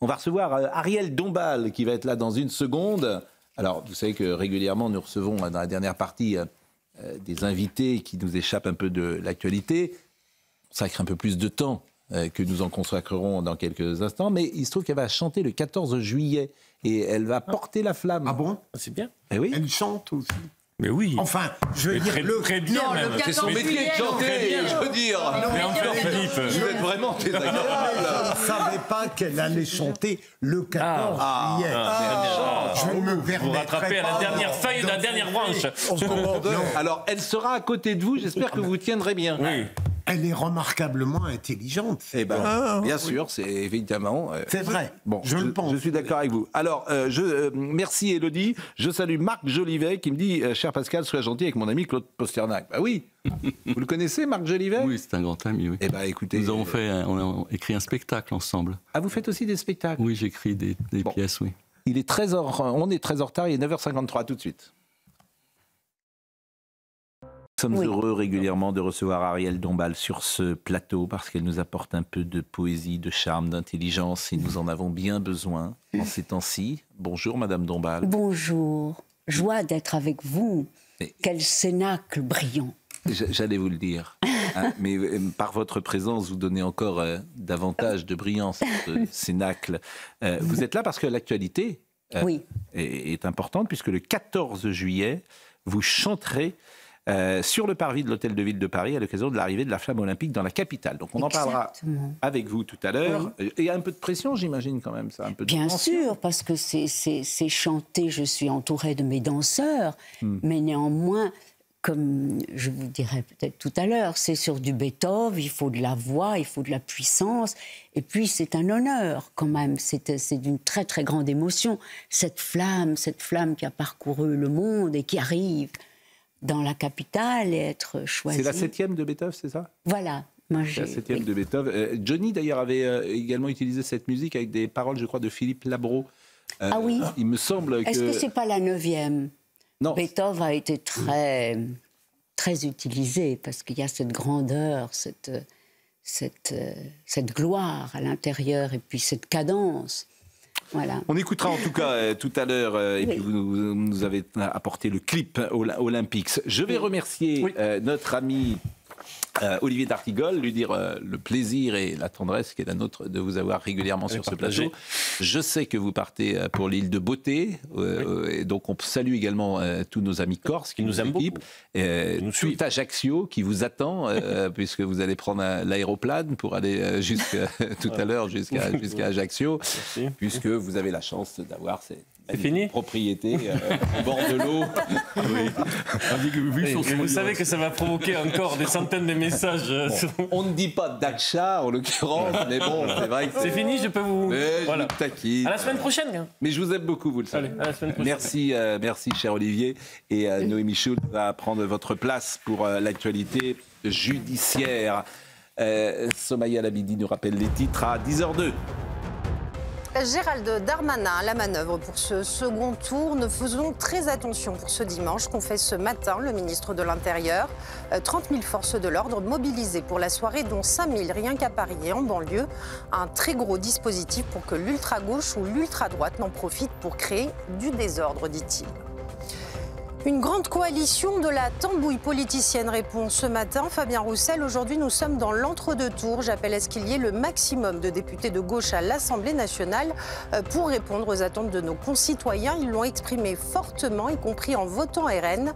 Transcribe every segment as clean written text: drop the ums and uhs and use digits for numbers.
On va recevoir Ariel Dombal qui va être là dans une seconde. Alors, vous savez que régulièrement, nous recevons dans la dernière partie des invités qui nous échappent un peu de l'actualité. On consacre un peu plus de temps que nous en consacrerons dans quelques instants. Mais il se trouve qu'elle va chanter le 14 juillet et elle va porter la flamme. Ah bon? C'est bien. Eh oui. Elle chante aussi. Mais oui. Enfin, je veux dire, très bien. Non, même. le 14 C'est son métier de chanter, je veux dire. Mais enfin, Philippe. Vous êtes vraiment je désagréable. ne savais pas qu'elle allait chanter le 14 juillet. Je ne me Vous permettrai rattrapez à pas la dernière feuille de la dernière branche. Alors, elle sera à côté de vous, j'espère que vous tiendrez bien. Oui. Elle est remarquablement intelligente. Eh ben, bien sûr, c'est évidemment... C'est vrai, Bon, je le pense. Je suis d'accord avec vous. Alors, merci Élodie. Je salue Marc Jolivet qui me dit « Cher Pascal, sois gentil avec mon ami Claude Posternac ». Bah oui. Vous le connaissez, Marc Jolivet? Oui, c'est un grand ami, oui. Eh ben, écoutez... Nous avons on a écrit un spectacle ensemble. Ah, vous faites aussi des spectacles? Oui, j'écris des pièces, oui. Il est 13h, on est très en retard, il est 9h53, tout de suite. Nous sommes heureux régulièrement de recevoir Ariel Dombal sur ce plateau parce qu'elle nous apporte un peu de poésie, de charme, d'intelligence et nous en avons bien besoin en ces temps-ci. Bonjour Madame Dombal. Bonjour, joie d'être avec vous. Quel cénacle brillant. J'allais vous le dire, hein, mais par votre présence, vous donnez encore davantage de brillance à ce cénacle. Vous êtes là parce que l'actualité est importante puisque le 14 juillet, vous chanterez sur le parvis de l'Hôtel de Ville de Paris à l'occasion de l'arrivée de la flamme olympique dans la capitale. Donc on en parlera avec vous tout à l'heure. Oui. Il y a un peu de pression, j'imagine, quand même, ça, un peu de Bien tension. sûr, parce que c'est chanté, je suis entourée de mes danseurs, mais néanmoins, comme je vous dirais peut-être tout à l'heure, c'est sur du Beethoven, il faut de la voix, il faut de la puissance, et puis c'est un honneur quand même, c'est d'une très très grande émotion, cette flamme qui a parcouru le monde et qui arrive dans la capitale et être choisie. C'est la 7e de Beethoven, c'est ça? Voilà. Moi, la 7e de Beethoven. Johnny, d'ailleurs, avait également utilisé cette musique avec des paroles, je crois, de Philippe Labro. Ah oui? Il me semble que... Est-ce que c'est pas la 9e? Non. Beethoven a été très, très utilisé parce qu'il y a cette grandeur, cette gloire à l'intérieur et puis cette cadence. Voilà. On écoutera en tout cas tout à l'heure, et puis vous nous avez apporté le clip Olympics. Je vais remercier notre ami Olivier d'Artigol, lui dire le plaisir et la tendresse qui est la nôtre de vous avoir régulièrement sur ce plateau. Je sais que vous partez pour l'île de Beauté, et donc on salue également tous nos amis corses qui nous équipent. Tout Ajaccio qui vous attend, puisque vous allez prendre l'aéroplane pour aller tout à l'heure jusqu'à Ajaccio, puisque vous avez la chance d'avoir ces propriétés au bord de l'eau. Vous savez que ça va provoquer encore des centaines de messages. On ne dit pas d'achat en l'occurrence, mais bon, c'est vrai que c'est fini, je peux vous... Voilà. À la semaine prochaine. Mais je vous aime beaucoup, vous le savez. Allez, à la semaine prochaine. Merci, cher Olivier. Et Noémie Schultz va prendre votre place pour l'actualité judiciaire. Somaya Labidi nous rappelle les titres à 10h02. Gérald Darmanin à la manœuvre pour ce second tour. Nous faisons très attention pour ce dimanche qu'on fait ce matin, le ministre de l'Intérieur. 30 000 forces de l'ordre mobilisées pour la soirée, dont 5 000 rien qu'à Paris et en banlieue. Un très gros dispositif pour que l'ultra-gauche ou l'ultra-droite n'en profite pour créer du désordre, dit-il. Une grande coalition de la tambouille politicienne répond ce matin. Fabien Roussel, aujourd'hui nous sommes dans l'entre-deux-tours. J'appelle à ce qu'il y ait le maximum de députés de gauche à l'Assemblée nationale pour répondre aux attentes de nos concitoyens. Ils l'ont exprimé fortement, y compris en votant RN,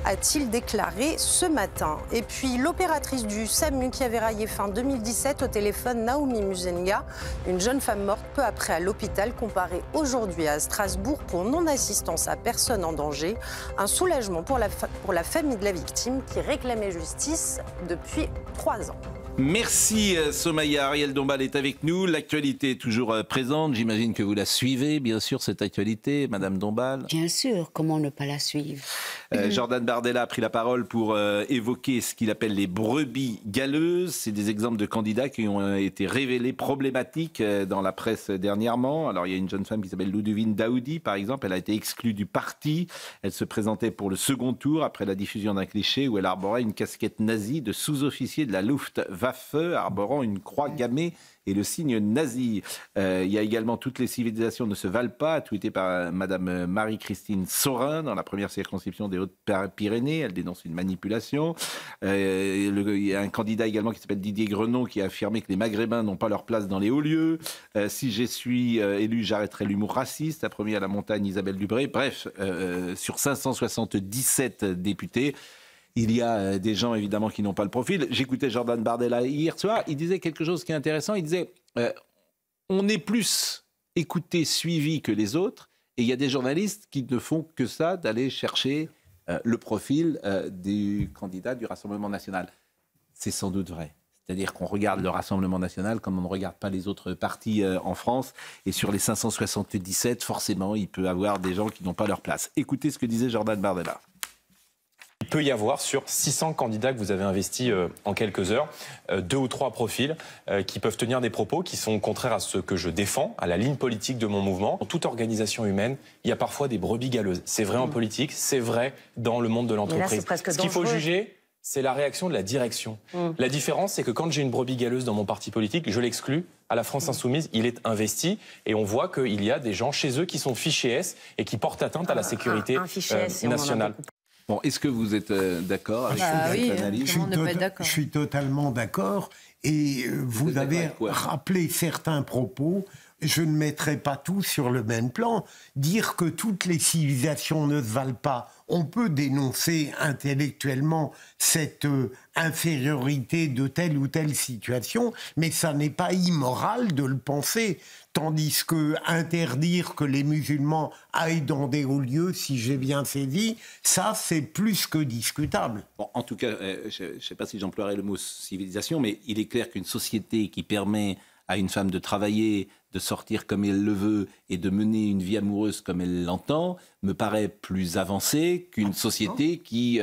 a-t-il déclaré ce matin. Et puis l'opératrice du SAMU qui avait raillé fin 2017 au téléphone, Naomi Muzenga, une jeune femme morte peu après à l'hôpital, comparée aujourd'hui à Strasbourg pour non-assistance à personne en danger. Un soulagement pour la famille de la victime qui réclamait justice depuis 3 ans. Merci Somaya. Ariel Dombal est avec nous. L'actualité est toujours présente. J'imagine que vous la suivez, bien sûr, cette actualité, Madame Dombal. Bien sûr, comment ne pas la suivre? Jordan Bardella a pris la parole pour évoquer ce qu'il appelle les brebis galeuses. C'est des exemples de candidats qui ont été révélés problématiques dans la presse dernièrement. Alors il y a une jeune femme qui s'appelle Ludovine Daoudi, par exemple. Elle a été exclue du parti. Elle se présentait pour le second tour après la diffusion d'un cliché où elle arborait une casquette nazie de sous-officier de la Luftwaffe. Waffe, arborant une croix gammée et le signe nazi. Il y a également toutes les civilisations ne se valent pas, tweeté par Madame Marie-Christine Saurin dans la première circonscription des Hautes-Pyrénées. Elle dénonce une manipulation. Il y a un candidat également qui s'appelle Didier Grenon qui a affirmé que les Maghrébins n'ont pas leur place dans les hauts lieux. Si je suis élu, j'arrêterai l'humour raciste, a promis à la montagne Isabelle Dubré. Bref, sur 577 députés, il y a des gens, évidemment, qui n'ont pas le profil. J'écoutais Jordan Bardella hier soir. Il disait quelque chose qui est intéressant. Il disait on est plus écouté, suivi que les autres. Et il y a des journalistes qui ne font que ça, d'aller chercher le profil du candidat du Rassemblement national. C'est sans doute vrai. C'est-à-dire qu'on regarde le Rassemblement national comme on ne regarde pas les autres partis en France. Et sur les 577, forcément, il peut y avoir des gens qui n'ont pas leur place. Écoutez ce que disait Jordan Bardella. Il peut y avoir sur 600 candidats que vous avez investis en quelques heures, 2 ou 3 profils qui peuvent tenir des propos qui sont contraires à ce que je défends, à la ligne politique de mon mouvement. Dans toute organisation humaine, il y a parfois des brebis galeuses. C'est vrai en politique, c'est vrai dans le monde de l'entreprise. Ce qu'il faut juger, c'est la réaction de la direction. La différence, c'est que quand j'ai une brebis galeuse dans mon parti politique, je l'exclus. À la France Insoumise, il est investi et on voit qu'il y a des gens chez eux qui sont fichés S et qui portent atteinte à la sécurité nationale. Bon, est-ce que vous êtes d'accord avec cette analyse ? Je suis totalement d'accord. Et vous avez rappelé certains propos. Je ne mettrai pas tout sur le même plan. Dire que toutes les civilisations ne se valent pas, on peut dénoncer intellectuellement cette infériorité de telle ou telle situation, mais ça n'est pas immoral de le penser. Tandis que interdire que les musulmans aillent dans des hauts lieux, si j'ai bien saisi, ça c'est plus que discutable. Bon, en tout cas, je ne sais pas si j'emploierais le mot civilisation, mais il est clair qu'une société qui permet à une femme de travailler, de sortir comme elle le veut et de mener une vie amoureuse comme elle l'entend, me paraît plus avancée qu'une société qui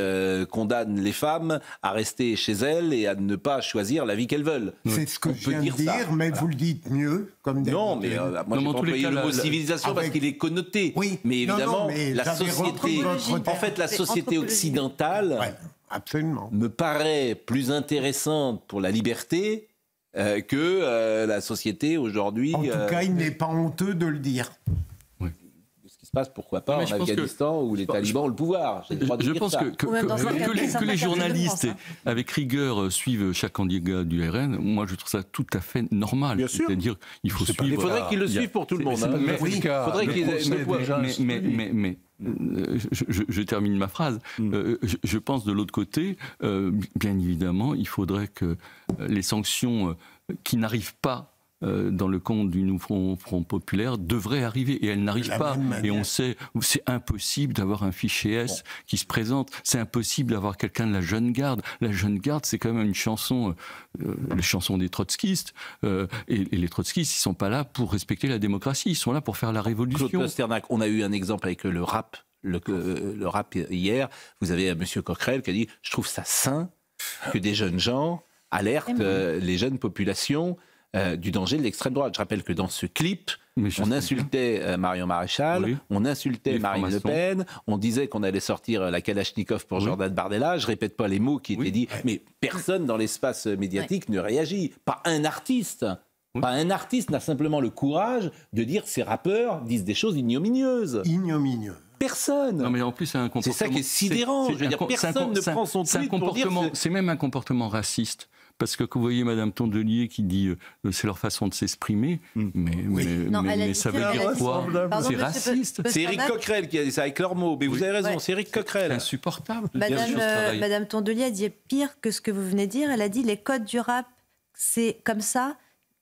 condamne les femmes à rester chez elles et à ne pas choisir la vie qu'elles veulent. C'est ce que je viens de dire, mais voilà. Vous le dites mieux. Comme non, mais moi, j'ai pas employé le mot civilisation parce qu'il est connoté. Oui, mais évidemment, la société, en fait, la société occidentale me paraît plus intéressante pour la liberté que la société aujourd'hui. En tout cas, il n'est pas honteux de le dire. Oui. Ce qui se passe, pourquoi pas, en Afghanistan où les talibans ont le pouvoir. Je pense que les journalistes, avec rigueur, suivent chaque candidat du RN. Moi, je trouve ça tout à fait normal. Bien sûr. C'est-à-dire, il faut suivre. Il faudrait qu'ils le suivent pour tout le monde. Il faudrait qu'ils je termine ma phrase. Je pense de l'autre côté, bien évidemment, il faudrait que les sanctions qui n'arrivent pas dans le compte du Nouveau Front Populaire devraient arriver et elles n'arrivent pas. Et on sait, c'est impossible d'avoir un fichier S qui se présente. C'est impossible d'avoir quelqu'un de la Jeune Garde. La Jeune Garde, c'est quand même une chanson, les chansons des trotskistes. Et les trotskistes, ils sont pas là pour respecter la démocratie. Ils sont là pour faire la révolution. Claude Pasternak, on a eu un exemple avec le rap. Le rap hier. Vous avez M. Coquerel qui a dit « Je trouve ça sain que des jeunes gens alertent les jeunes populations du danger de l'extrême droite. » Je rappelle que dans ce clip, on insultait Marion Maréchal, on insultait Marine Le Pen, on disait qu'on allait sortir la Kalachnikov pour Jordan Bardella. Je répète pas les mots qui étaient dits, mais personne dans l'espace médiatique ne réagit. Pas un artiste. Pas un artiste n'a simplement le courage de dire ces rappeurs disent des choses ignominieuses. Ignominieuses. Personne. Non mais en plus c'est un comportement. C'est ça qui est sidérant. Je veux dire, personne ne prend son tweet pour dire. C'est même un comportement raciste. Parce que vous voyez Madame Tondelier qui dit c'est leur façon de s'exprimer, mais ça veut dire quoi? C'est raciste. C'est Éric Coquerel qui a dit ça avec leurs mots. Mais vous avez raison, c'est Éric Coquerel. C'est insupportable. Madame Tondelier a dit pire que ce que vous venez de dire. Elle a dit les codes du rap, c'est comme ça,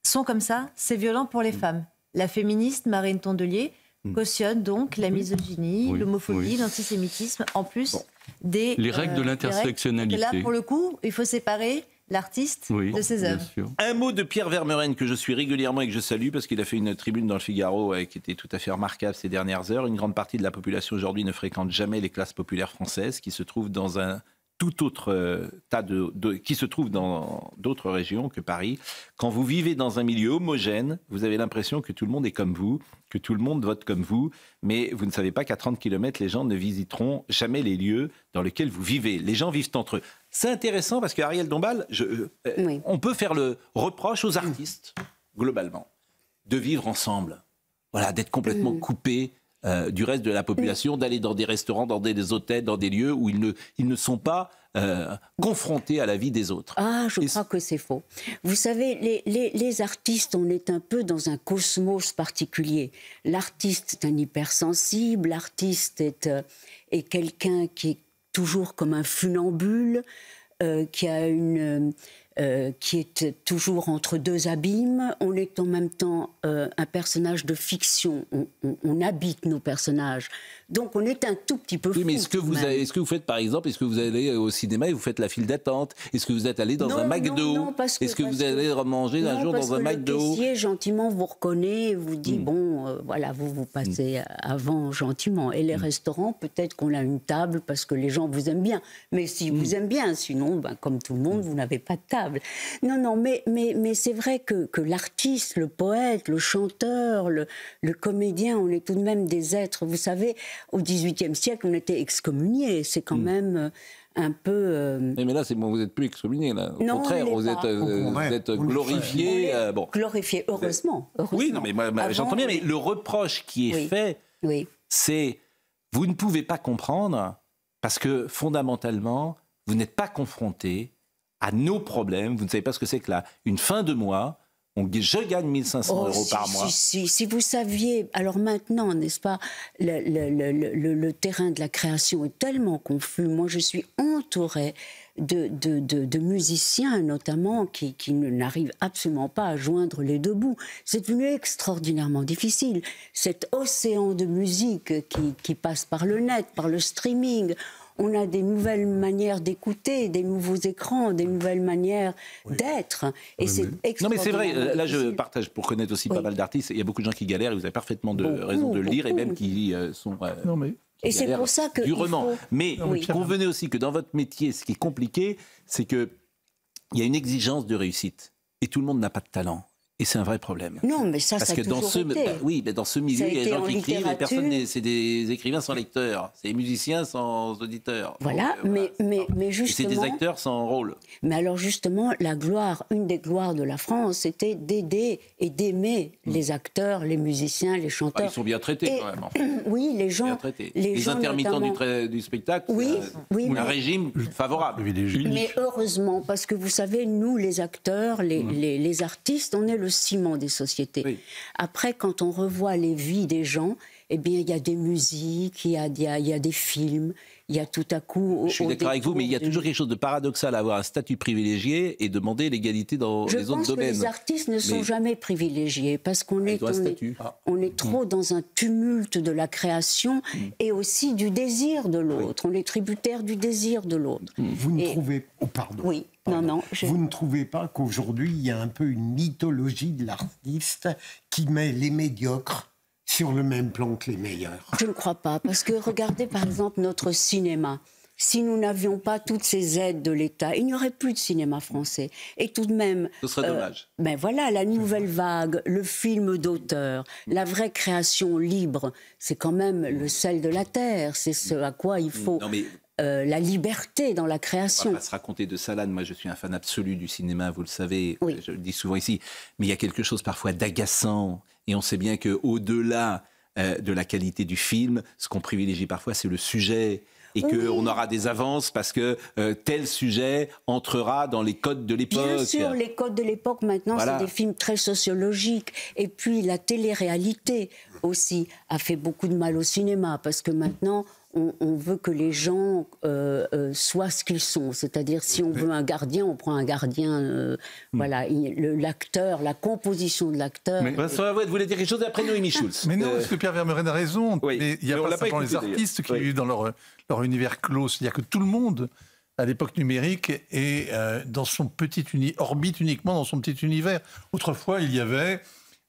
sont comme ça, c'est violent pour les femmes. La féministe Marine Tondelier cautionne donc la misogynie, l'homophobie, l'antisémitisme, en plus des... Les règles de l'intersectionnalité. Là, pour le coup, il faut séparer l'artiste de ses œuvres. Un mot de Pierre Vermeuren que je suis régulièrement et que je salue parce qu'il a fait une tribune dans le Figaro qui était tout à fait remarquable ces dernières heures. Une grande partie de la population aujourd'hui ne fréquente jamais les classes populaires françaises qui se trouvent dans un tout autre tas qui se trouve dans d'autres régions que Paris. Quand vous vivez dans un milieu homogène, vous avez l'impression que tout le monde est comme vous, que tout le monde vote comme vous, mais vous ne savez pas qu'à 30 km, les gens ne visiteront jamais les lieux dans lesquels vous vivez. Les gens vivent entre eux. C'est intéressant parce qu'Ariel Dombal, on peut faire le reproche aux artistes, globalement, de vivre ensemble, voilà, d'être complètement coupés du reste de la population, d'aller dans des restaurants, dans des hôtels, dans des lieux où ils ne sont pas confrontés à la vie des autres. Ah, je crois que c'est faux. Vous savez, les artistes, on est un peu dans un cosmos particulier. L'artiste est un hypersensible, l'artiste est quelqu'un qui est toujours comme un funambule, qui est toujours entre deux abîmes. On est en même temps un personnage de fiction. On habite nos personnages. Donc on est un tout petit peu fou. Oui, mais est-ce que vous faites, par exemple, est-ce que vous allez au cinéma et vous faites la file d'attente? Est-ce que vous êtes allé dans un McDo? Non, est-ce que vous allez manger un jour dans un McDo? Le caissier, gentiment, vous reconnaît et vous dit, voilà, vous passez avant gentiment. Et les restaurants, peut-être qu'on a une table parce que les gens vous aiment bien. Mais si vous aiment bien, sinon, comme tout le monde, vous n'avez pas de table. Non, mais c'est vrai que l'artiste, le poète, le chanteur, le comédien, on est tout de même des êtres. Vous savez, au XVIIIe siècle, on était excommuniés. C'est quand même un peu... Mais là, vous n'êtes plus excommuniés. Au contraire, vous êtes glorifiés. Glorifiés, heureusement. Oui, non, mais j'entends bien, mais le reproche qui est fait, c'est vous ne pouvez pas comprendre parce que fondamentalement, vous n'êtes pas confrontés à nos problèmes. Vous ne savez pas ce que c'est que une fin de mois. Je gagne 1 500 € par mois. Si vous saviez, alors maintenant, n'est-ce pas, le terrain de la création est tellement confus. Moi, je suis entourée de musiciens, notamment, qui n'arrivent absolument pas à joindre les deux bouts. C'est devenu extraordinairement difficile. Cet océan de musique qui passe par le net, par le streaming. On a des nouvelles d'écouter, des nouveaux écrans, des nouvelles manières d'être. Et c'est extraordinaire. Non mais c'est vrai, là je partage, pour connaître aussi pas mal d'artistes, il y a beaucoup de gens qui galèrent, et vous avez parfaitement raison de le dire, et même qui sont... et c'est pour ça que... Durement. Mais convenez aussi que dans votre métier, ce qui est compliqué, c'est qu'il y a une exigence de réussite. Et tout le monde n'a pas de talent. Et c'est un vrai problème. Non, mais ça a toujours été. Oui, mais dans ce milieu, il y a des gens qui écrivent, c'est des écrivains sans lecteurs, c'est des musiciens sans auditeurs. Voilà, donc, mais justement... Et c'est des acteurs sans rôle. Mais alors justement, une des gloires de la France, c'était d'aider et d'aimer les acteurs, les musiciens, les chanteurs. Ils sont bien traités quand même. Oui, les gens... Les intermittents du spectacle, un régime favorable. Mais heureusement, parce que vous savez, nous, les acteurs, les artistes, on est le ciment des sociétés. Oui. Après, quand on revoit les vies des gens, eh bien, il y a des musiques, il y a des films, il y a tout à coup... Je suis d'accord avec vous, mais il y a toujours quelque chose de paradoxal à avoir un statut privilégié et demander l'égalité dans les autres domaines. Je pense que les artistes ne sont jamais privilégiés, parce qu'on est trop dans un tumulte de la création et aussi du désir de l'autre. On est tributaire du désir de l'autre. Vous ne trouvez... pardon. Oui. Vous ne trouvez pas qu'aujourd'hui, il y a un peu une mythologie de l'artiste qui met les médiocres sur le même plan que les meilleurs? Je ne crois pas, parce que regardez par exemple notre cinéma. Si nous n'avions pas toutes ces aides de l'État, il n'y aurait plus de cinéma français. Et tout de même... Ce serait dommage. Ben voilà, la nouvelle vague, le film d'auteur, la vraie création libre, c'est quand même le sel de la terre. C'est ce à quoi il faut... la liberté dans la création. On va pas se raconter de salade. Moi, je suis un fan absolu du cinéma, vous le savez, je le dis souvent ici. Mais il y a quelque chose parfois d'agaçant. Et on sait bien qu'au-delà de la qualité du film, ce qu'on privilégie parfois, c'est le sujet. Et qu'on aura des avances parce que tel sujet entrera dans les codes de l'époque. Bien sûr, les codes de l'époque, maintenant, c'est des films très sociologiques. Et puis, la télé-réalité aussi a fait beaucoup de mal au cinéma, parce que maintenant... On veut que les gens soient ce qu'ils sont. C'est-à-dire, si on veut un gardien, on prend un gardien. Voilà, l'acteur, la composition de l'acteur. Vincent Lavouette, vous voulez dire quelque chose après Noémie Schulz? Mais non, parce que Pierre Vermeuren a raison. Mais il n'y a pas simplement les artistes qui vivent dans leur univers clos. C'est-à-dire que tout le monde, à l'époque numérique, est dans son petit orbite uniquement dans son petit univers. Autrefois, il y avait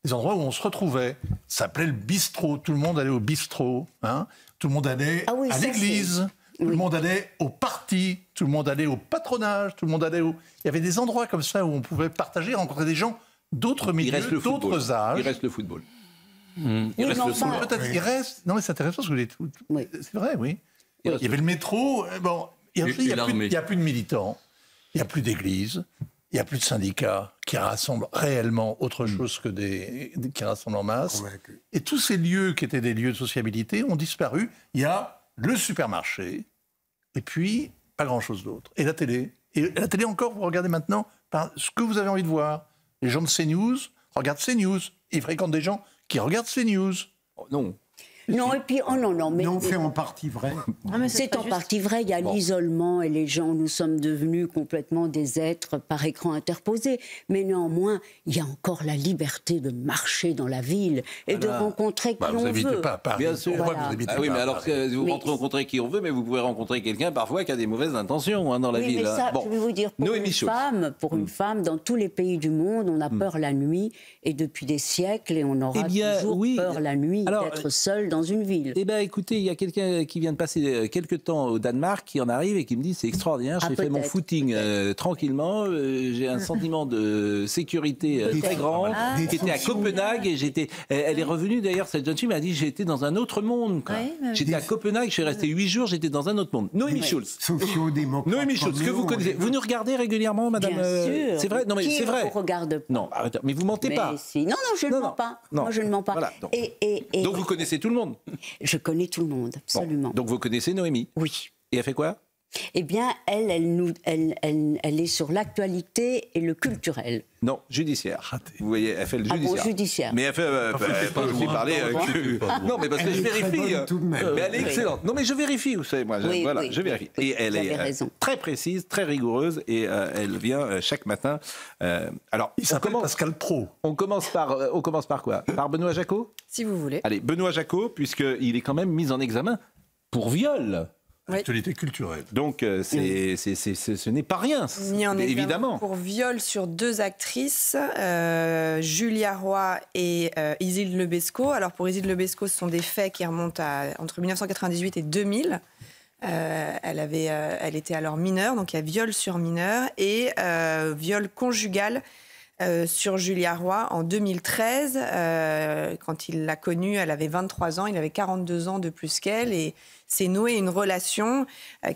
des endroits où on se retrouvait. Ça s'appelait le bistrot. Tout le monde allait au bistrot. Tout le monde allait à l'église. Tout le monde allait au parti, tout le monde allait au patronage, tout le monde allait au... Il y avait des endroits comme ça où on pouvait partager, rencontrer des gens d'autres milieux, d'autres âges. Il reste le football. Il reste le football. Peut-être il reste... Non mais c'est intéressant ce que vous dites. Oui. C'est vrai, oui. Il y avait le métro. Bon, il n'y a plus de militants, il n'y a plus d'églises, il n'y a plus de syndicats qui rassemblent réellement autre chose que qui rassemblent en masse. Et tous ces lieux qui étaient des lieux de sociabilité ont disparu. Il y a le supermarché, et puis pas grand-chose d'autre. Et la télé. Et la télé encore, vous regardez maintenant ce que vous avez envie de voir. Les gens de CNews regardent CNews. Ils fréquentent des gens qui regardent CNews. Oh, non. Non, et puis, non, c'est en partie vrai. C'est en partie vrai, il y a l'isolement et les gens, nous sommes devenus complètement des êtres par écran interposés. Mais néanmoins, il y a encore la liberté de marcher dans la ville et de rencontrer qui on veut. Vous n'habitez pas à Paris. Bien sûr. Voilà. Oui, mais alors, vous rencontrez qui on veut, mais vous pouvez rencontrer quelqu'un parfois qui a des mauvaises intentions dans la ville. Mais ça, je vais vous dire, pour une femme, dans tous les pays du monde, on a peur la nuit, et depuis des siècles, et on aura toujours peur la nuit d'être seul dans une ville. Eh bien, écoutez, il y a quelqu'un qui vient de passer quelques temps au Danemark qui en arrive et qui me dit c'est extraordinaire, j'ai fait mon footing tranquillement, j'ai un sentiment de sécurité très grand, qui était à Copenhague et elle est revenue d'ailleurs, cette jeune fille m'a dit j'étais dans un autre monde. J'étais à Copenhague, je suis resté 8 jours, j'étais dans un autre monde. Noémie Schulz. Noémie Schulz, que vous connaissez. Vous nous regardez régulièrement, madame? Bien sûr. C'est vrai? Non, mais c'est vrai. Qui ne regarde pas? Non, arrêtez, mais vous mentez pas. Si. Non, je ne mens pas. Moi, je ne mens pas. Voilà, donc vous connaissez tout le monde? Je connais tout le monde, absolument. Donc vous connaissez Noémie? Oui. Et elle fait quoi? Eh bien, elle est sur l'actualité et le culturel. Non, judiciaire. Vous voyez, elle fait le judiciaire. Bon, judiciaire. Mais elle peut aussi parler... Non, mais parce que je vérifie. Mais elle est excellente. Non, mais je vérifie, vous savez, moi. Je vérifie. Et elle est très précise, très rigoureuse, et elle vient chaque matin. Alors, il s'appelle Pascal Praud. On commence par quoi? Par Benoît Jacot? Si vous voulez. Allez, Benoît Jacot, puisqu'il est quand même mis en examen pour viol. Actualité culturelle. Donc, ce n'est pas rien, évidemment. Pour viol sur 2 actrices, Julia Roy et Isilde Lebesco. Alors, pour Isilde Lebesco, ce sont des faits qui remontent entre 1998 et 2000. Elle était alors mineure, donc il y a viol sur mineur et viol conjugal sur Julia Roy en 2013. Quand il l'a connue, elle avait 23 ans, il avait 42 ans de plus qu'elle et s'est noué une relation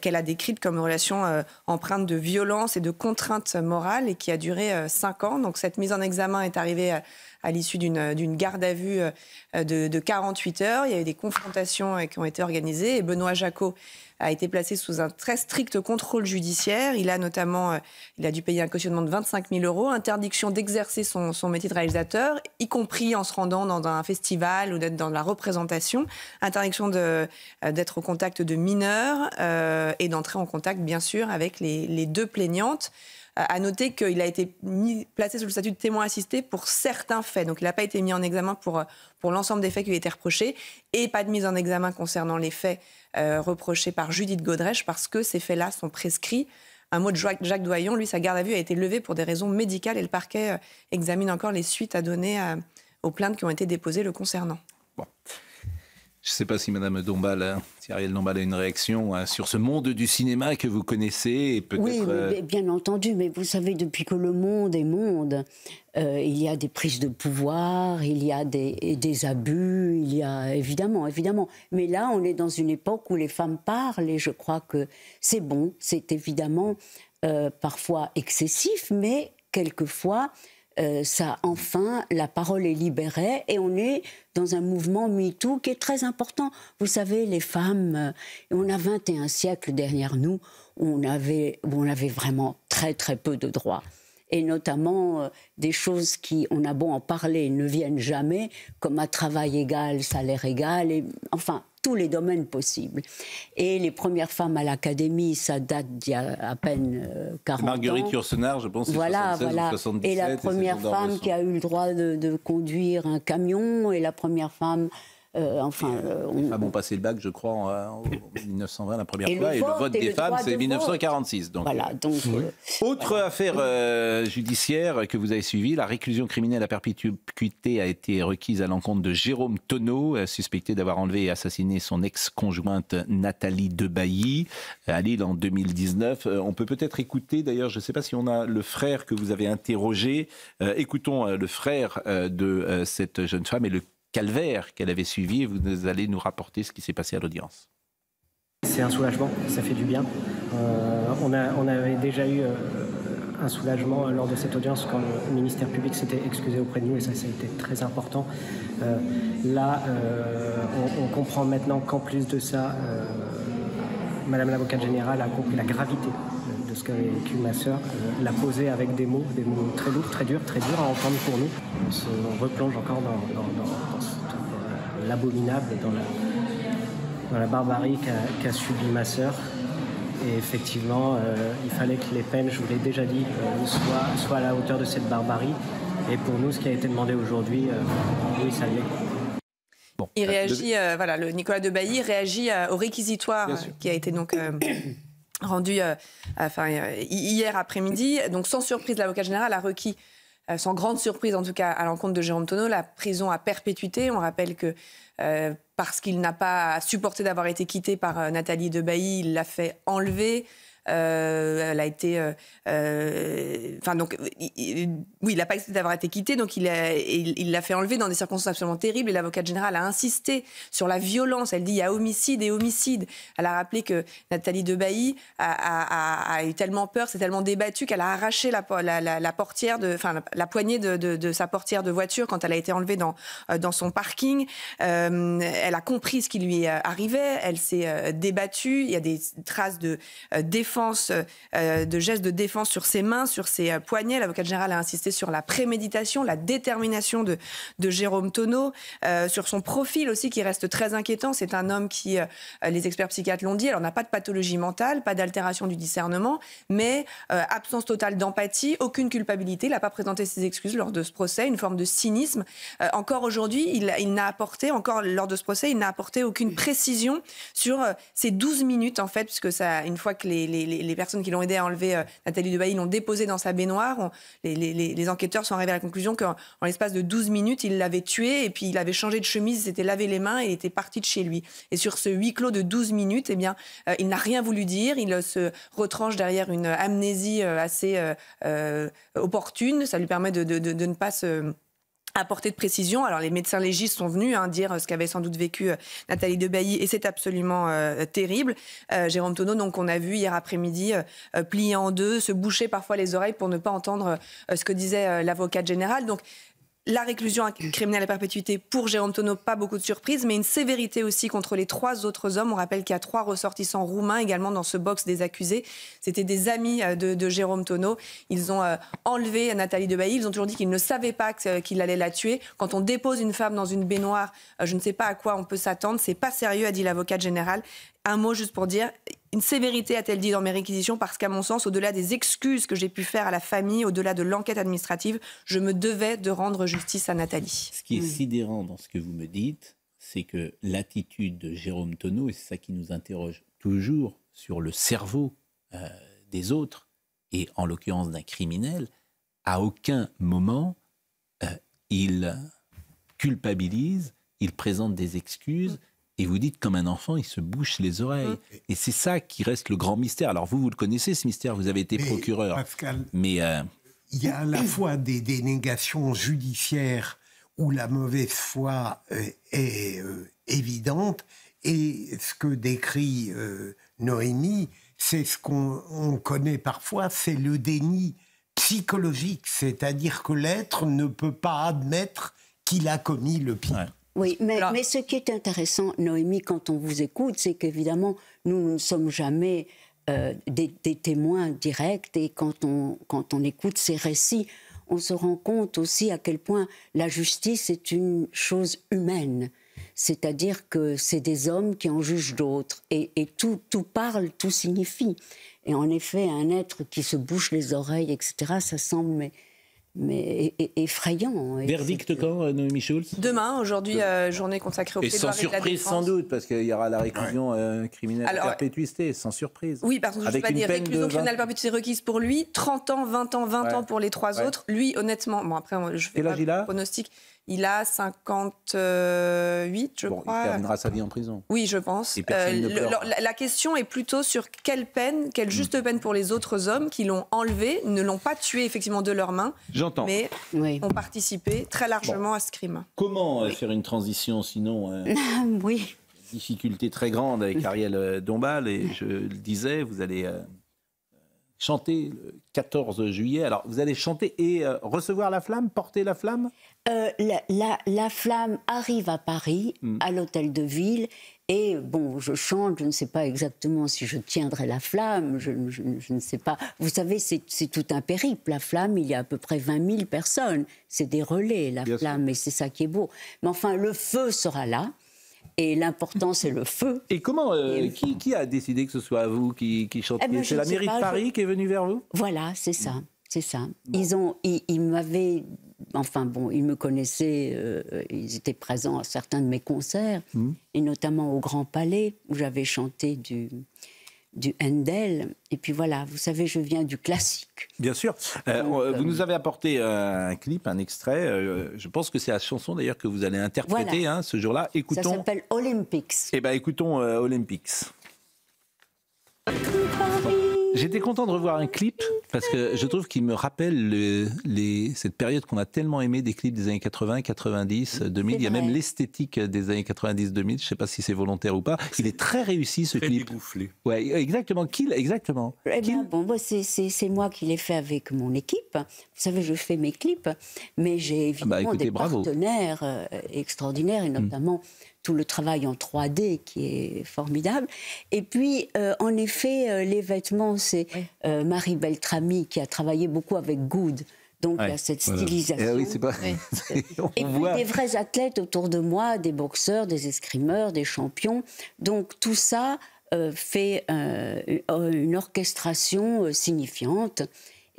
qu'elle a décrite comme une relation empreinte de violence et de contrainte morale et qui a duré 5 ans. Donc cette mise en examen est arrivée à l'issue d'une garde à vue de 48 heures. Il y a eu des confrontations qui ont été organisées et Benoît Jacot a été placé sous un très strict contrôle judiciaire. Il a dû payer un cautionnement de 25 000 €, interdiction d'exercer son métier de réalisateur, y compris en se rendant dans un festival ou d'être dans la représentation, interdiction d'être au contact de mineurs et d'entrer en contact, bien sûr, avec les 2 plaignantes. À noter qu'il a été placé sous le statut de témoin assisté pour certains faits. Donc il n'a pas été mis en examen pour l'ensemble des faits qui lui étaient reprochés et pas de mise en examen concernant les faits reprochés par Judith Godrèche parce que ces faits-là sont prescrits. Un mot de Jacques Doyon, lui, sa garde à vue a été levée pour des raisons médicales et le parquet examine encore les suites à donner aux plaintes qui ont été déposées le concernant. Bon. Je ne sais pas si Mme Dombal, si Ariel Dombal a une réaction sur ce monde du cinéma que vous connaissez. Et peut-être, oui, bien entendu, mais vous savez, depuis que le monde est monde, il y a des prises de pouvoir, il y a des abus, il y a évidemment. Mais là, on est dans une époque où les femmes parlent et je crois que c'est bon, c'est évidemment parfois excessif, mais quelquefois... enfin, la parole est libérée et on est dans un mouvement MeToo qui est très important. Vous savez, les femmes, on a 21 siècles derrière nous où on avait vraiment très très peu de droits. Et notamment des choses qui, on a beau en parler, ne viennent jamais, comme à travail égal, salaire égal, et enfin, tous les domaines possibles. Et les premières femmes à l'Académie, ça date d'il y a à peine 40 ans. Marguerite Yourcenar, je pense, c'est 76 ou 77. Et la première femme qui a eu le droit de conduire un camion, et la première femme Les femmes ont passé le bac, je crois, en 1920 la première fois, et le vote des femmes, c'est 1946. Donc, voilà, autre affaire judiciaire que vous avez suivie, la réclusion criminelle à perpétuité a été requise à l'encontre de Jérôme Tonneau, suspecté d'avoir enlevé et assassiné son ex-conjointe Nathalie Debailly à Lille en 2019. On peut peut-être écouter, d'ailleurs, je ne sais pas si on a le frère que vous avez interrogé. Écoutons le frère de cette jeune femme et le calvaire qu'elle avait suivi, et vous allez nous rapporter ce qui s'est passé à l'audience. C'est un soulagement, ça fait du bien. On avait déjà eu un soulagement lors de cette audience quand le ministère public s'était excusé auprès de nous, et ça a été très important. Là, on comprend maintenant qu'en plus de ça, Madame l'avocate générale a compris la gravité de ce qu'avait vécu ma sœur, l'a posé avec des mots très lourds, très durs à entendre pour nous. On se replonge encore dans l'abominable, dans la barbarie qu'a subie ma sœur. Et effectivement, il fallait que les peines, je vous l'ai déjà dit, soient à la hauteur de cette barbarie. Et pour nous, ce qui a été demandé aujourd'hui, oui, ça l'est. Bon, il réagit, le Nicolas Debailly réagit au réquisitoire qui a été donc rendu hier après-midi. Donc sans surprise, l'avocat général a requis, sans grande surprise en tout cas, à l'encontre de Jérôme Tonneau, la prison à perpétuité. On rappelle que parce qu'il n'a pas supporté d'avoir été quitté par Nathalie Debailly, il l'a fait enlever. Elle a été, il n'a pas accepté d'avoir été quitté, donc il l'a fait enlever dans des circonstances absolument terribles. Et l'avocate générale a insisté sur la violence. Elle dit il y a homicide et homicide. Elle a rappelé que Nathalie Debailly a eu tellement peur, s'est tellement débattue qu'elle a arraché la poignée de sa portière de voiture quand elle a été enlevée dans son parking. Elle a compris ce qui lui arrivait. Elle s'est débattue. Il y a des traces de défense, de gestes de défense sur ses mains, sur ses poignets. L'avocate générale a insisté sur la préméditation, la détermination de Jérôme Tonneau, sur son profil aussi qui reste très inquiétant. C'est un homme qui, les experts psychiatres l'ont dit, alors n'a pas de pathologie mentale, pas d'altération du discernement, mais absence totale d'empathie, aucune culpabilité. Il n'a pas présenté ses excuses lors de ce procès, une forme de cynisme. Encore aujourd'hui, il n'a apporté, encore lors de ce procès, il n'a apporté aucune précision sur ces 12 minutes, en fait, puisque ça, une fois que les personnes qui l'ont aidé à enlever Nathalie Debailly l'ont déposée dans sa baignoire. Les enquêteurs sont arrivés à la conclusion qu'en l'espace de 12 minutes, il l'avait tuée et puis il avait changé de chemise, il s'était lavé les mains et il était parti de chez lui. Et sur ce huis clos de 12 minutes, il n'a rien voulu dire. Il se retranche derrière une amnésie assez opportune. Ça lui permet de ne pas se apporter de précision. Alors les médecins légistes sont venus dire ce qu'avait sans doute vécu Nathalie Debailly et c'est absolument terrible. Jérôme Tonneau, donc on a vu hier après-midi plié en deux, se boucher parfois les oreilles pour ne pas entendre ce que disait l'avocate générale. Donc la réclusion criminelle à perpétuité pour Jérôme Tonneau, pas beaucoup de surprises, mais une sévérité aussi contre les 3 autres hommes. On rappelle qu'il y a 3 ressortissants roumains également dans ce box des accusés. C'était des amis de Jérôme Tonneau. Ils ont enlevé Nathalie Debailly. Ils ont toujours dit qu'ils ne savaient pas qu'il allait la tuer. Quand on dépose une femme dans une baignoire, je ne sais pas à quoi on peut s'attendre. C'est pas sérieux, a dit l'avocate générale. Un mot juste pour dire, une sévérité, a-t-elle dit dans mes réquisitions, parce qu'à mon sens, au-delà des excuses que j'ai pu faire à la famille, au-delà de l'enquête administrative, je me devais de rendre justice à Nathalie. Ce qui est sidérant dans ce que vous me dites, c'est que l'attitude de Jérôme Tonneau, et c'est ça qui nous interroge toujours sur le cerveau des autres, et en l'occurrence d'un criminel, à aucun moment il culpabilise, il présente des excuses. Et vous dites, comme un enfant, il se bouche les oreilles. Et c'est ça qui reste le grand mystère. Alors vous le connaissez, ce mystère, vous avez été procureur. Pascal, mais il y a à la fois des dénégations judiciaires où la mauvaise foi est évidente, et ce que décrit Noémie, c'est ce qu'on connaît parfois, c'est le déni psychologique. C'est-à-dire que l'être ne peut pas admettre qu'il a commis le pire. Ouais. Oui, mais ce qui est intéressant, Noémie, quand on vous écoute, c'est qu'évidemment, nous ne sommes jamais des témoins directs, et quand on écoute ces récits, on se rend compte aussi à quel point la justice est une chose humaine. C'est-à-dire que c'est des hommes qui en jugent d'autres, et tout parle, tout signifie. Et en effet, un être qui se bouche les oreilles, etc., ça semble effrayant. Verdict quand, Noémie Schulz? Demain, aujourd'hui, journée consacrée au plaidoirie. Et sans surprise, sans doute, parce qu'il y aura la réclusion criminelle à perpétuité, sans surprise. Oui, par contre, je ne veux pas dire réclusion criminelle à perpétuité requise pour lui, 30 ans, 20 ans, 20 ans pour les 3 autres. Lui, honnêtement, bon après, je fais pas de pronostic. Il a 58, je crois. Il terminera sa vie en prison. Oui, je pense. La question est plutôt sur quelle juste peine pour les autres hommes qui l'ont enlevé, ne l'ont pas tué effectivement de leurs mains, mais ont participé très largement à ce crime. Comment faire une transition sinon Oui. Difficulté très grande avec Ariel Dombal, et je le disais, vous allez chanter le 14 juillet. Alors, vous allez chanter et recevoir la flamme, porter la flamme? La flamme arrive à Paris, à l'hôtel de ville, et bon, je chante, je ne sais pas exactement si je tiendrai la flamme, je ne sais pas. Vous savez, c'est tout un périple. La flamme, il y a à peu près 20 000 personnes. C'est des relais, la flamme, et c'est ça qui est beau. Mais enfin, le feu sera là. Et l'important, c'est le feu. Et comment qui a décidé que ce soit vous qui chantiez? C'est la mairie de Paris qui est venue vers vous? Voilà, c'est ça. C'est ça. Bon. Ils m'avaient... Enfin bon, ils me connaissaient, ils étaient présents à certains de mes concerts, et notamment au Grand Palais, où j'avais chanté du Handel. Et puis voilà, vous savez, je viens du classique. Bien sûr. Vous nous avez apporté un clip, un extrait. Je pense que c'est la chanson d'ailleurs que vous allez interpréter ce jour-là. Écoutons. Ça s'appelle Olympics. Eh bien, écoutons Olympics. J'étais content de revoir un clip parce que je trouve qu'il me rappelle cette période qu'on a tellement aimée des clips des années 80, 90, 2000. Il y a même l'esthétique des années 90, 2000. Je ne sais pas si c'est volontaire ou pas. Il est très réussi ce clip. Très débouflé. Ouais, exactement. Exactement. Eh bien, bon, c'est moi qui l'ai fait avec mon équipe. Vous savez, je fais mes clips, mais j'ai évidemment des partenaires extraordinaires, et notamment tout le travail en 3D qui est formidable. Et puis, en effet, les vêtements, c'est Marie Beltrami qui a travaillé beaucoup avec Good. Donc, il y a cette stylisation. Oui, c'est pas... Et puis, des vrais athlètes autour de moi, des boxeurs, des escrimeurs, des champions. Donc, tout ça fait une orchestration signifiante.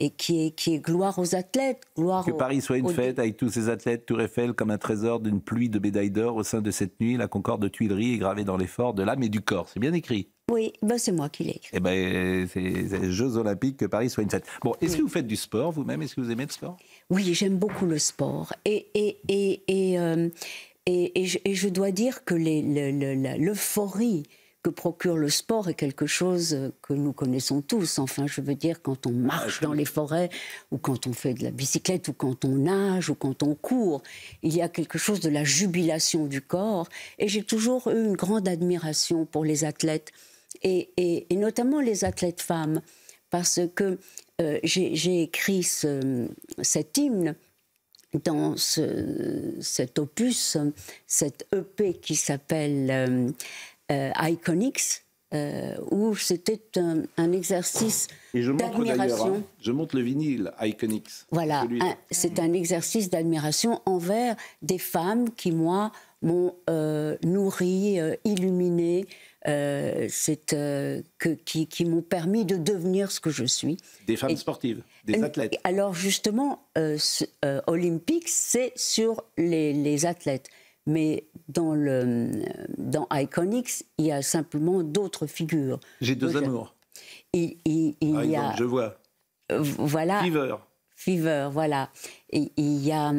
Et qui est gloire aux athlètes. Que Paris soit une fête avec tous ces athlètes, Tour Eiffel comme un trésor d'une pluie de médailles d'or au sein de cette nuit, la Concorde de Tuileries est gravée dans l'effort de l'âme et du corps. C'est bien écrit. Oui, c'est moi qui l'ai écrit. Eh ben, c'est les Jeux Olympiques, que Paris soit une fête. Bon, est-ce que vous faites du sport vous-même? Est-ce que vous aimez le sport? Oui, j'aime beaucoup le sport. Et je dois dire que l'euphorie que procure le sport est quelque chose que nous connaissons tous. Enfin, je veux dire, quand on marche dans les forêts, ou quand on fait de la bicyclette, ou quand on nage, ou quand on court, il y a quelque chose de la jubilation du corps. Et j'ai toujours eu une grande admiration pour les athlètes, et notamment les athlètes femmes, parce que j'ai écrit cet hymne dans cet opus, cet EP qui s'appelle... Iconics, où c'était un exercice d'admiration. Je montre le vinyle Iconics. Voilà, c'est un exercice d'admiration envers des femmes qui, moi, m'ont nourri, illuminé, qui m'ont permis de devenir ce que je suis. Des femmes sportives, des athlètes. Alors justement, Olympics, c'est sur les athlètes. Mais dans Iconics, il y a simplement d'autres figures. J'ai deux amours. Il y a... Je vois. Voilà. Fever, voilà. Et il y a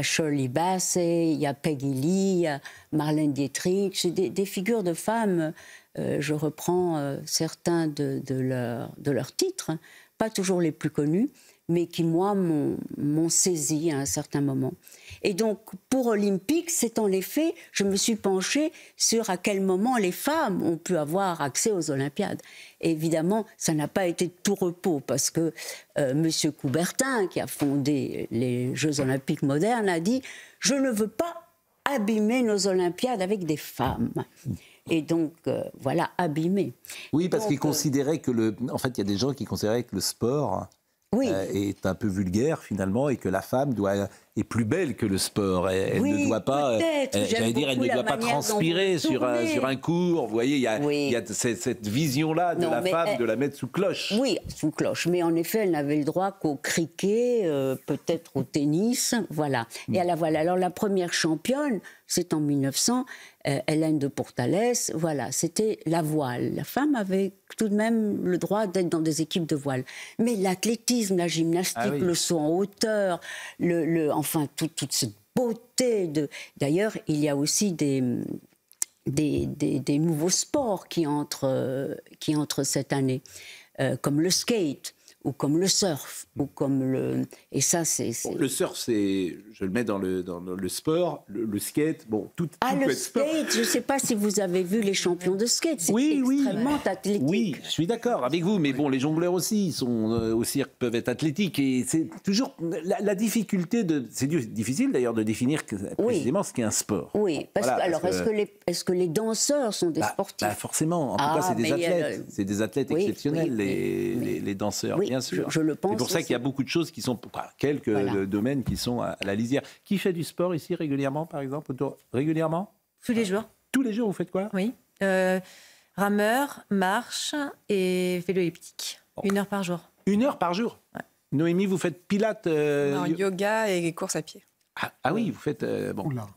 Shirley Bassey, il y a Peggy Lee, il y a Marlène Dietrich, des figures de femmes. Je reprends certains de leurs titres, hein, pas toujours les plus connus, mais qui, moi, m'ont saisi à un certain moment. Et donc, pour Olympique, c'est en effet, je me suis penchée sur à quel moment les femmes ont pu avoir accès aux Olympiades. Et évidemment, ça n'a pas été de tout repos, parce que M. Coubertin, qui a fondé les Jeux Olympiques modernes, a dit « Je ne veux pas abîmer nos Olympiades avec des femmes ». Et donc, voilà, abîmer. Oui, parce qu'il considérait que en fait, il y a des gens qui considéraient que le sport... est un peu vulgaire finalement, et que la femme doit est plus belle que le sport. Elle Oui, ne doit pas, j'allais dire, elle ne doit pas transpirer sur un cours. Vous voyez, il y a cette vision-là de la femme, de la mettre sous cloche. Oui, sous cloche. Mais en effet, elle n'avait le droit qu'au cricket, peut-être au tennis, voilà. Et voilà. Alors la première championne, c'est en 1900, Hélène de Pourtalès, voilà, c'était la voile. La femme avait tout de même le droit d'être dans des équipes de voile. Mais l'athlétisme, la gymnastique, le saut en hauteur, enfin, toute cette beauté. D'ailleurs, il y a aussi des nouveaux sports qui entrent cette année, comme le skate, ou comme le surf, ou comme le... Et ça, c'est... Bon, le surf, je le mets dans le sport, le skate, bon, tout le skate, je ne sais pas si vous avez vu les champions de skate, c'est extrêmement athlétique. Oui, je suis d'accord avec vous, mais bon, les jongleurs aussi, au cirque, peuvent être athlétiques, et c'est toujours la difficulté c'est difficile d'ailleurs de définir précisément ce qu'est un sport. Oui, est-ce que les danseurs sont des sportifs? Forcément, en tout cas, c'est des athlètes exceptionnels, les danseurs. Oui, bien sûr. Je le pense. C'est pour ça qu'il y a beaucoup de choses qui sont, quelques domaines qui sont à la lisière. Qui fait du sport ici régulièrement, par exemple? Régulièrement? Tous les jours. Tous les jours, vous faites quoi? Oui. Rameur, marche et vélo elliptique. 1 heure par jour. 1 heure par jour? Ouais. Noémie, vous faites pilates Non, yoga et course à pied. Ah oui, vous faites...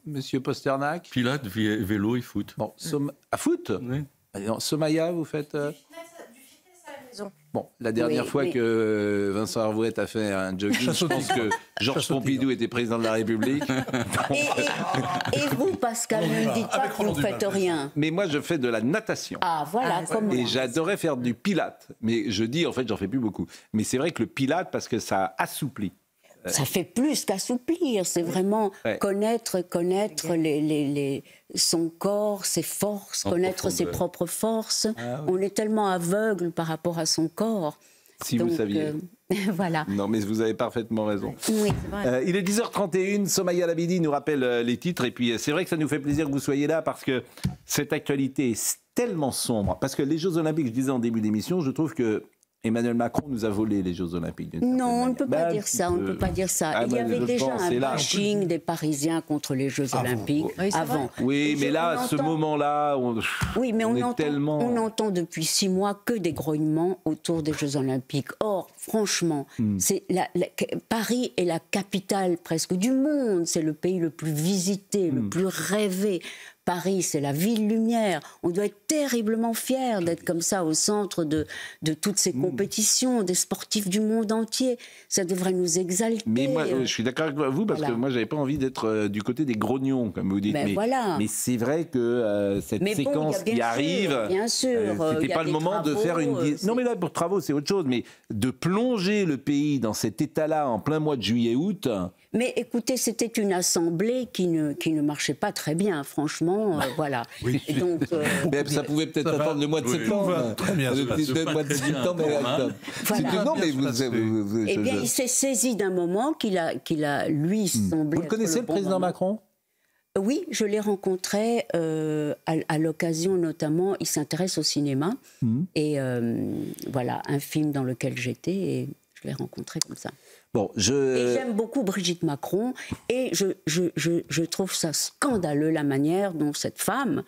Monsieur Pasternak? Pilates, vélo et foot. Bon, foot? Oui. Somaya, vous faites... Bon, la dernière fois que Vincent Arouet a fait un jogging, je pense que Georges Pompidou était président de la République. Et vous, Pascal, ne me dites pas que vous ne faites rien. Mais moi, je fais de la natation. Ah, voilà, comme moi. Et j'adorais faire du pilate. Mais je dis, en fait, j'en fais plus beaucoup. Mais c'est vrai que le pilate, parce que ça assouplit. Ça fait plus qu'assouplir, c'est vraiment connaître son corps, ses forces, connaître ses propres forces. On est tellement aveugle par rapport à son corps. Si vous saviez. Voilà. Non, mais vous avez parfaitement raison. Oui. Il est 10h31, Somaya Labidi nous rappelle les titres. Et puis, c'est vrai que ça nous fait plaisir que vous soyez là parce que cette actualité est tellement sombre. Parce que les Jeux Olympiques, je disais en début d'émission, je trouve que Emmanuel Macron nous a volé les Jeux Olympiques. Non, on ne peut pas dire ça. On ne peut pas dire ça. Il y avait déjà un bashing des Parisiens contre les Jeux Olympiques avant. Oui, mais là, à ce moment-là, on entend depuis 6 mois que des grognements autour des Jeux Olympiques. Or, franchement, Paris est la capitale presque du monde. C'est le pays le plus visité, le plus rêvé. Paris, c'est la ville lumière. On doit être terriblement fiers d'être comme ça au centre de toutes ces compétitions, des sportifs du monde entier. Ça devrait nous exalter. Mais moi, je suis d'accord avec vous parce que moi, j'avais pas envie d'être du côté des grognons, comme vous dites. Mais c'est vrai que cette séquence qui arrive, c'était pas le moment de faire une... Non, mais là, pour travaux, c'est autre chose. Mais de plonger le pays dans cet état-là en plein mois de juillet-août... Mais écoutez, c'était une assemblée qui ne marchait pas très bien, franchement. Voilà. Oui. Et donc, ça pouvait peut-être attendre le mois de septembre. Très bien. Le mois de septembre et octobre. Voilà. Non, mais eh bien, il s'est saisi d'un moment qu'il a lui, semblé. Vous le connaissez, le président Macron? Oui, je l'ai rencontré à l'occasion, notamment, il s'intéresse au cinéma. Et voilà, un film dans lequel j'étais, et je l'ai rencontré comme ça. Bon, Et j'aime beaucoup Brigitte Macron et je trouve ça scandaleux la manière dont cette femme,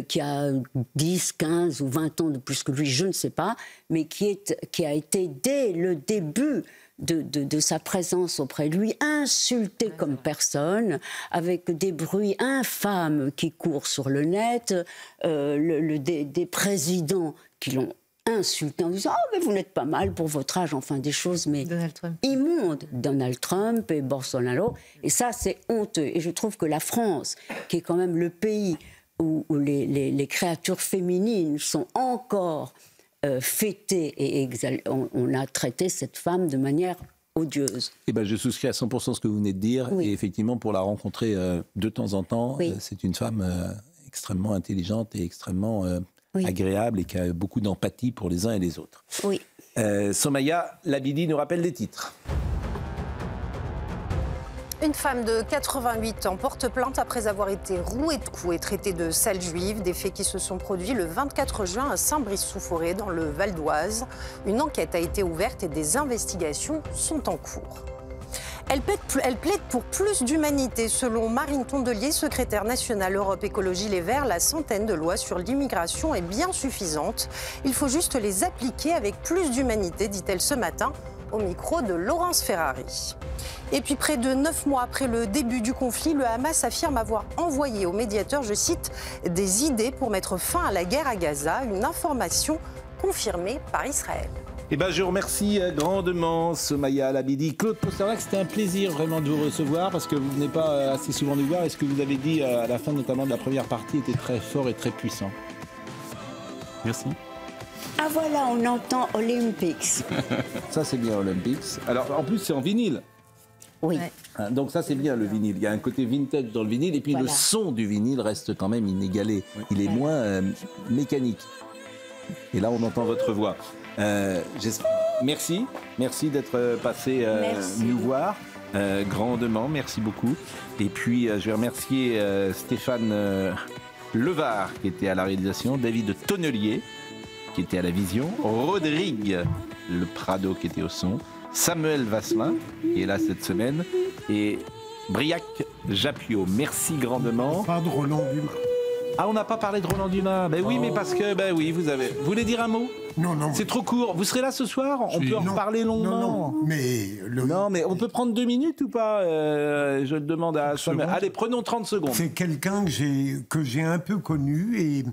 qui a 10, 15 ou 20 ans de plus que lui, je ne sais pas, mais qui a été dès le début de sa présence auprès de lui, insultée comme personne, avec des bruits infâmes qui courent sur le net, des présidents qui l'ont insulté en disant « Oh, mais vous n'êtes pas mal pour votre âge », enfin des choses mais immondes. Donald Trump et Bolsonaro. Et ça, c'est honteux. Et je trouve que la France, qui est quand même le pays où les créatures féminines sont encore fêtées et exaltées, on a traité cette femme de manière odieuse. Eh ben, je souscris à 100% ce que vous venez de dire. Oui. Et effectivement, pour la rencontrer de temps en temps, c'est une femme extrêmement intelligente et extrêmement... agréable et qui a beaucoup d'empathie pour les uns et les autres. Oui. Somaya Labidi nous rappelle les titres. Une femme de 88 ans porte plainte après avoir été rouée de coups et traitée de sale juive. Des faits qui se sont produits le 24 juin à Saint-Brice-sous-Forêt, dans le Val d'Oise. Une enquête a été ouverte et des investigations sont en cours. Elle plaide pour plus d'humanité. Selon Marine Tondelier, secrétaire nationale Europe Écologie Les Verts, la centaine de lois sur l'immigration est bien suffisante. Il faut juste les appliquer avec plus d'humanité, dit-elle ce matin au micro de Laurence Ferrari. Et puis près de 9 mois après le début du conflit, le Hamas affirme avoir envoyé aux médiateurs, je cite, des idées pour mettre fin à la guerre à Gaza, une information confirmée par Israël. Eh ben, je remercie grandement Somaya Labidi. Claude Posternak, c'était un plaisir vraiment de vous recevoir parce que vous ne venez pas assez souvent nous voir et ce que vous avez dit à la fin notamment de la première partie était très fort et très puissant. Merci. Ah voilà, on entend Olympics. Ça c'est bien Olympics. Alors en plus c'est en vinyle. Oui. Donc ça c'est bien le vinyle. Il y a un côté vintage dans le vinyle et puis le son du vinyle reste quand même inégalé. Il est moins mécanique. Et là on entend votre voix. Merci d'être passé nous voir. Grandement, merci beaucoup. Et puis je vais remercier Stéphane Levard qui était à la réalisation, David Tonnelier qui était à la vision, Rodrigue Le Prado qui était au son, Samuel Vasselin qui est là cette semaine et Briac Japio. Merci grandement. Pas de Roland Dumas. Ah, on n'a pas parlé de Roland Dumas. Ben oui, mais parce que, ben oui, vous voulez dire un mot? Non. C'est trop court. Vous serez là ce soir? On peut en reparler longuement. Non, mais on peut prendre 2 minutes ou pas? Je le demande à Samuel. Allez, prenons 30 secondes. C'est quelqu'un que j'ai un peu connu et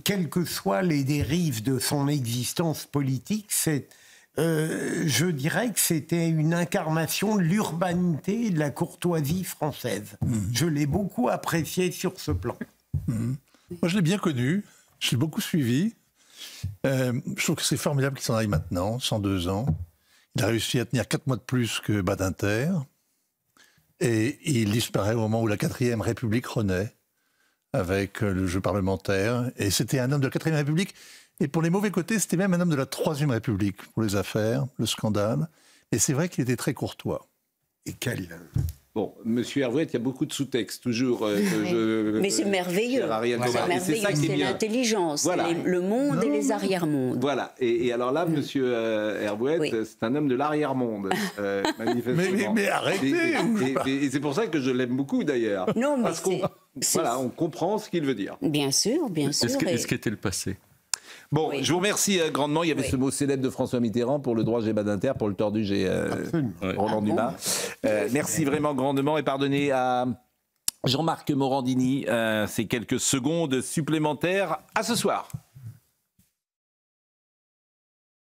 quelles que soient les dérives de son existence politique, je dirais que c'était une incarnation de l'urbanité et de la courtoisie française. Je l'ai beaucoup apprécié sur ce plan. Moi, je l'ai bien connu, je l'ai beaucoup suivi. Je trouve que c'est formidable qu'il s'en aille maintenant, 102 ans. Il a réussi à tenir 4 mois de plus que Badinter. Et il disparaît au moment où la 4e République renaît, avec le jeu parlementaire. Et c'était un homme de la 4e République. Et pour les mauvais côtés, c'était même un homme de la 3e République, pour les affaires, le scandale. Et c'est vrai qu'il était très courtois. Et quel... Bon, Monsieur Hervouet, il y a beaucoup de sous-textes, toujours. Mais c'est merveilleux. C'est l'intelligence, voilà. Le monde et les arrière-mondes. Voilà. Et alors là, Monsieur Hervouet, c'est un homme de l'arrière-monde, manifestement. Mais arrêtez. Et c'est pour ça que je l'aime beaucoup, d'ailleurs. Non, mais parce qu'on comprend ce qu'il veut dire. Bien sûr, bien sûr. Est-ce qu'était le passé? Bon, je vous remercie grandement. Il y avait ce mot célèbre de François Mitterrand, pour le droit j'ai Badinter, pour le tordu j'ai Roland Dumas. Merci vraiment grandement et pardonnez à Jean-Marc Morandini ces quelques secondes supplémentaires. À ce soir.